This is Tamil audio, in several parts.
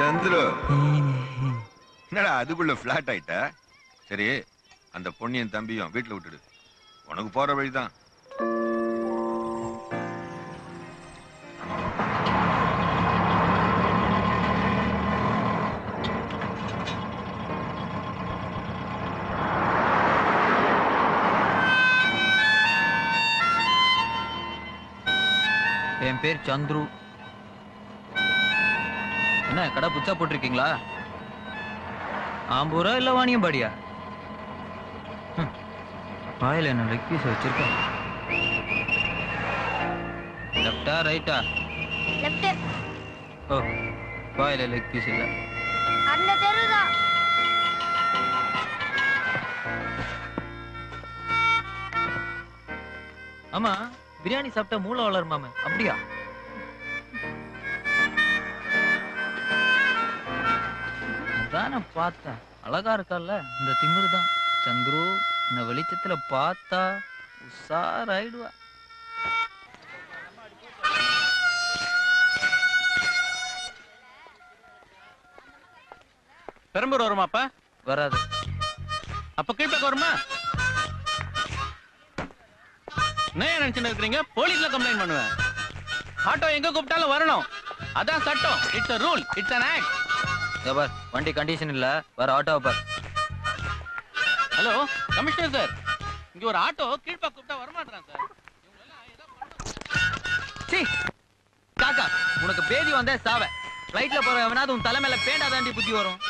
சந்துரு என்னடா அதுக்குள்ள பிளாட் ஆயிட்ட? சரி, அந்த பொண்ணியன் தம்பியும் வீட்டுல விட்டுடு. உனக்கு போற வழிதான். என் பேர் சந்துரு. என்ன கடை புதுசா போட்டிருக்கீங்களா? ஆம்பூரா இல்ல வாணியம்பாடியா? வாயில என்ன லெக் பீஸ் வச்சிருக்க? லெஃப்டா ரைட்டா? லெஃப்ட். ஓ, வாயில லெக் பீஸ் இல்ல. அந்த தெருதான். ஆமா, பிரியாணி சாப்பிட்டா மூளை வளருமாமே, அப்படியா? அதான் பார்த்தேன். அழகா இருக்கால, இந்த திமிரு தான். சந்துரு இந்த வெளிச்சத்துல பார்த்தா உஷாராயிடுவா. பெரம்பூர் வருமாப்பா? வராது. அப்ப கீழ்பேக் வருமா? என்ன நினைச்சுட்டு இருக்கீங்க? போலீஸ்ல கம்ப்ளைண்ட் பண்ணுவேன். ஆட்டோ எங்க கூப்பிட்டாலும் வரணும், அதான் சட்டம். It's a rule, it's an act. பார், வண்டி கண்டிஷன் இல்ல, வர ஆட்டோவை பார். ஹலோ கமிஷனர் சார், இங்க ஒரு ஆட்டோ கீழ்பேக் கூப்பிட்டா வரமாட்டான் சார். சீ காக்கா, உனக்கு பேதி வந்தே சாவ. ஃளைட்ல போற எவனாவது உன் தலை மேல பேண்டா தாண்டி புத்தி வரும்.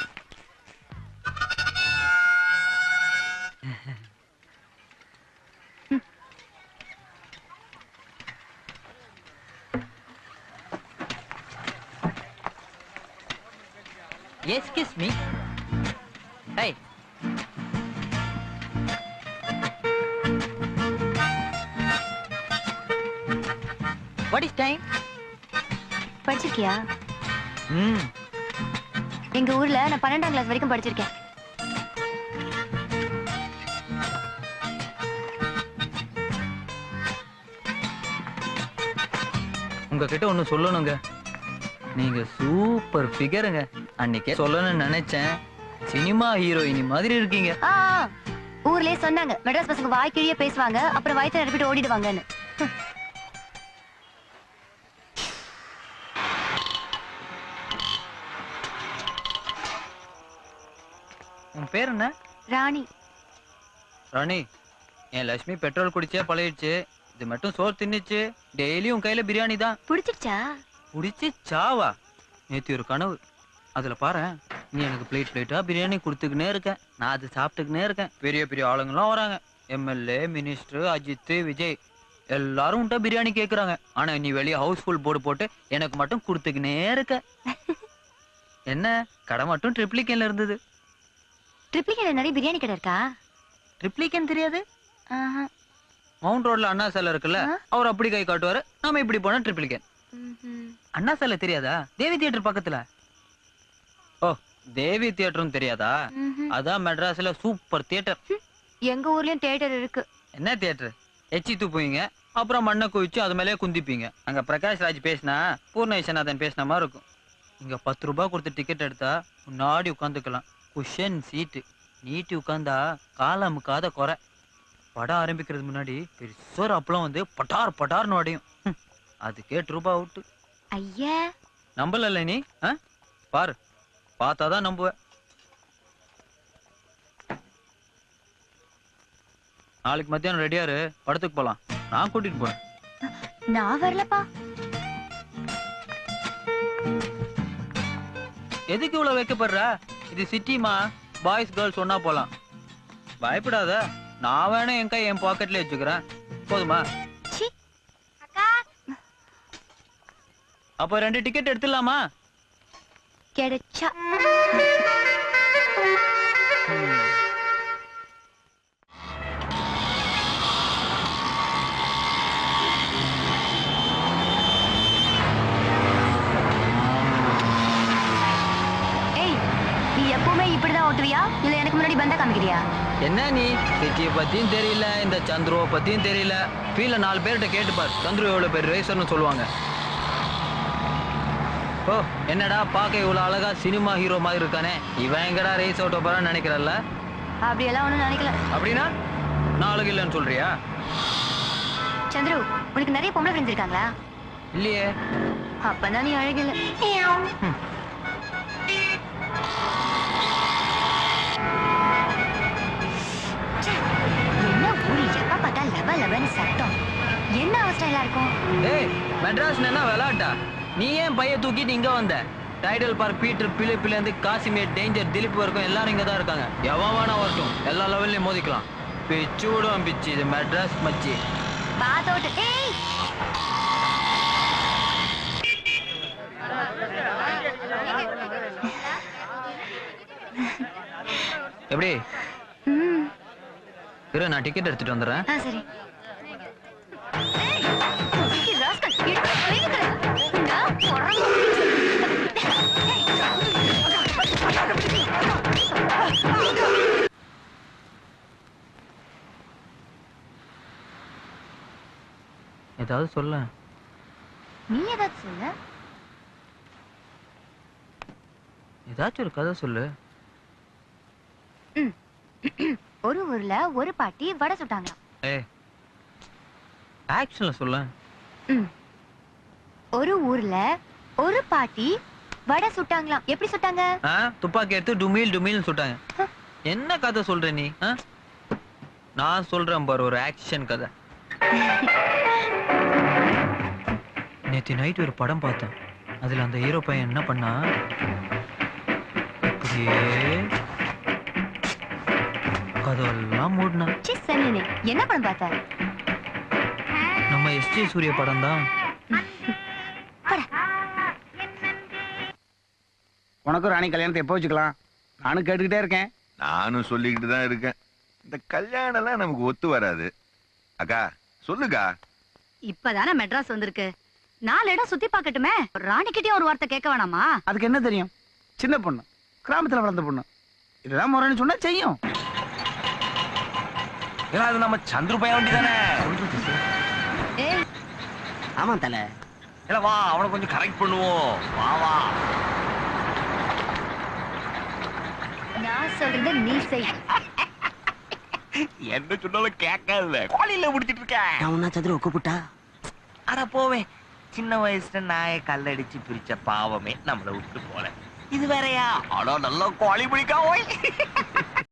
Excuse me. Hey. What is time? படிச்சிருக்கியா? எங்க ஊர்ல நான் 12ஆம் கிளாஸ் வரைக்கும் படிச்சிருக்கேன். உங்ககிட்ட ஒண்ணு சொல்லணுங்க. நீங்க சூப்பர் ஃபிகருங்க. அன்னைக்கே சொல்லணும்னு நினைச்சேன். சினிமா ஹீரோயினி மாதிரி இருக்கீங்க. ஊர்லயே சொன்னாங்க, மெட்ராஸ் பசங்க வாய் கிழிய பேசுவாங்க, அப்புறம் வயிற்று நிரப்பிட்டு ஓடிடுவாங்கன்னு. உன் பேர் என்ன? ராணி. ராணி, என் லட்சுமி பெட்ரோல் குடிச்சே பழகிடுச்சு. இது மட்டும் சோறு தின்னுச்சு. டெய்லி உன் கையில பிரியாணி தான். பிடிச்சிருச்சா? பிடிச்சி சாவா? நேத்து ஒரு கனவு. அதுல பாரு, நீ எனக்கு பிளேட்டா பிரியாணி கொடுத்துக்கினே இருக்க, நான் அது சாப்பிட்டுக்கினே இருக்கேன். பெரிய பெரிய ஆளுங்கெல்லாம் வராங்க. எம்எல்ஏ, மினிஸ்டர், அஜித், விஜய் எல்லாரும் உன்ட்ட பிரியாணி கேக்குறாங்க. ஆனா நீ வெளியே ஹவுஸ்ஃபுல் போர்டு போட்டு எனக்கு மட்டும் கொடுத்துக்கினே இருக்க. என்ன கடை மட்டும் ட்ரிப்ளிகேன்ல இருந்தது. ட்ரிப்ளிகேன்ல நிறைய பிரியாணி கடை இருக்கா? ட்ரிப்ளிகேன் தெரியாது? மவுண்ட் ரோட்ல அண்ணா சாலை இருக்குல்ல, அவர் அப்படி கை காட்டுவாரு, நாம இப்படி போனா ட்ரிப்ளிகேன். அண்ணா சாலை தெரியாதா? தேவி தியேட்டர் பக்கத்துல. ஓ, தேவி தியேட்டரும் தெரியாதா? அதான் மெட்ராஸ்ல சூப்பர் தியேட்டர். எங்க ஊர்லயும் தியேட்டர் இருக்கு. என்ன தியேட்டர்? எச்சி துப்புவீங்க, அப்புறம் மண்ணை குவிச்சு அது மேலே குந்திப்பீங்க. அங்க பிரகாஷ் ராஜ் பேசினா பூர்ணேசநாதன் பேசின மாதிரி இருக்கும். இங்க 10 ரூபாய் கொடுத்து டிக்கெட் எடுத்தா முன்னாடி உட்காந்துக்கலாம். குஷன் சீட்டு. நீட்டி உட்காந்தா காலமுக்காத குறை. படம் ஆரம்பிக்கிறது முன்னாடி பெருசோர் அப்பளம் வந்து பட்டார் பட்டார்னு உடையும். அதுக்கு 8 ரூபாய் அவுட்டு. ஐயா, நம்பல நீ? பாரு, பார்த்தாதான் நம்புவ. நாளைக்கு மத்தியானம் ரெடியாரு, படத்துக்கு போலாம். நான் கூட்டிட்டு போறேன். நான் வரலப்பா. எதுக்கு இவ்வளவு வைக்கப்படுற? இது சிட்டிமா, பாய்ஸ் கேர்ள்ஸ் ஒன்னா போலாம். பயப்படாத, நான் வேணா என் கை என் பாக்கெட்ல வச்சுக்கிறேன். போதுமா? அப்ப 2 டிக்கெட் எடுத்துடலாமா? கிடைச்சா. எப்பவுமே இப்படிதான் ஓட்டுவியா, இல்ல எனக்கு முன்னாடி பந்தா காமிக்கிறியா? என்ன நீ சிட்டியை பத்தியும் தெரியல, இந்த சந்துருவை பத்தியும் தெரியல. ஃபீல்ல 4 பேர்கிட்ட கேட்டுப்பார், சந்துரு எவ்வளவு பேர் ரேசர்னு சொல்லுவாங்க. ஓ என்னடா பார்க்க இவ்வளவு அழகா சினிமா ஹீரோ மாதிரி இருக்கானே, இவன் எங்கடா ரேஸ் ஓட்ட போறான்னு நினைக்கிறல்ல? அப்படியெல்லாம் ஒண்ணும் நினைக்கல. அப்படின்னா நான் அழகு இல்லைன்னு சொல்றியா? சந்துரு, உனக்கு நிறைய பொம்பளை ஃப்ரெண்ட்ஸ் இருக்காங்களா? இல்லையே. அப்பதான் நீ அழகில்ல. என்ன ஊரு எப்ப பார்த்தா லப லபன்னு சத்தம். என்ன அவஸ்தையா இருக்கும்? ஏய் மெட்ராஸ் என்ன விளையாட்டா? நீ ஏன் பைய தூக்கிட்டு இங்க வந்த? டைடல் பார்க் பீட்டர் பிலிப்பில இருந்து காசிமேட் டேஞ்சர் திலீப் வரைக்கும் எல்லாரும் இங்க தான் இருக்காங்க. எவன் வேணா வரட்டும், எல்லா லெவல்லையும் மோதிக்கலாம். பிச்சு விடுவான் பிச்சு. இது மெட்ராஸ் மச்சி. பாத்தோட்டு. ஏய் எப்படி இரு, நான் டிக்கெட் எடுத்துட்டு வந்துடுறேன். சரி. ஏய் ராஸ்கல், எடுத்து வைங்க. நான் போறேன். ஏதாவது சொல்ல. நீ ஏதாவது சொல்ல. ஏதாச்சும் ஒரு கதை சொல்லு. ஒரு ஊர்ல ஒரு பாட்டி வடை சுட்டாங்க. ஏய் ஆக்ஷன்ல சொல்ல. ஒரு ஊர்ல ஒரு பாட்டி வடை சுட்டாங்களாம். எப்படி சுட்டாங்க? துப்பாக்கி எடுத்து டுமீல் டுமீல் சுட்டாங்க. என்ன கதை சொல்ற நீ? நான் சொல்றேன் பாரு, ஒரு ஆக்ஷன் கதை. நேத்து நைட் ஒரு படம் பார்த்தேன். அதுல அந்த ஹீரோ பையன் என்ன பண்ணா, அப்படியே கதவெல்லாம் மூடினா. என்ன படம் பார்த்த? நம்ம எஸ்ஜே சூர்யா படம் தான். உனக்கும் ராணி கல்யாணத்தை எப்போ வச்சுக்கலாம்? நானும் கேட்டுக்கிட்டே இருக்கேன். நானும் சொல்லிக்கிட்டு தான் இருக்கேன். இந்த கல்யாணம் எல்லாம் நமக்கு ஒத்து வராது. அக்கா சொல்லுக்கா. இப்பதானே மெட்ராஸ் வந்திருக்கு, 4 இடம் சுத்தி பார்க்கட்டுமே. ராணிக்கிட்டே ஒரு வார்த்தை கேட்க வேணாமா? அதுக்கு என்ன தெரியும்? சின்ன பொண்ணு, கிராமத்துல வளர்ந்த பொண்ணு, இதுதான் முறைன்னு சொன்னா செய்யும். ஏன்னா அது நம்ம சந்துரு பையன் வண்டி தானே. ஆமா தல. இல்ல வா, அவனை கொஞ்சம் கரெக்ட் பண்ணுவோம். வா வா. நான் சொல்றத நீ செய். என்ன சொன்னாலும் கேட்காத. கோழியில முடிச்சிட்டு இருக்கேன். நான் சதுர கூப்பிட்டா அட போவே. சின்ன வயசுல நாயை கல்லடிச்சு பிரிச்ச பாவமே நம்மளை விட்டு போல. இது வேறையா? ஆனா நல்லா கோழி பிடிக்கா. ஓய்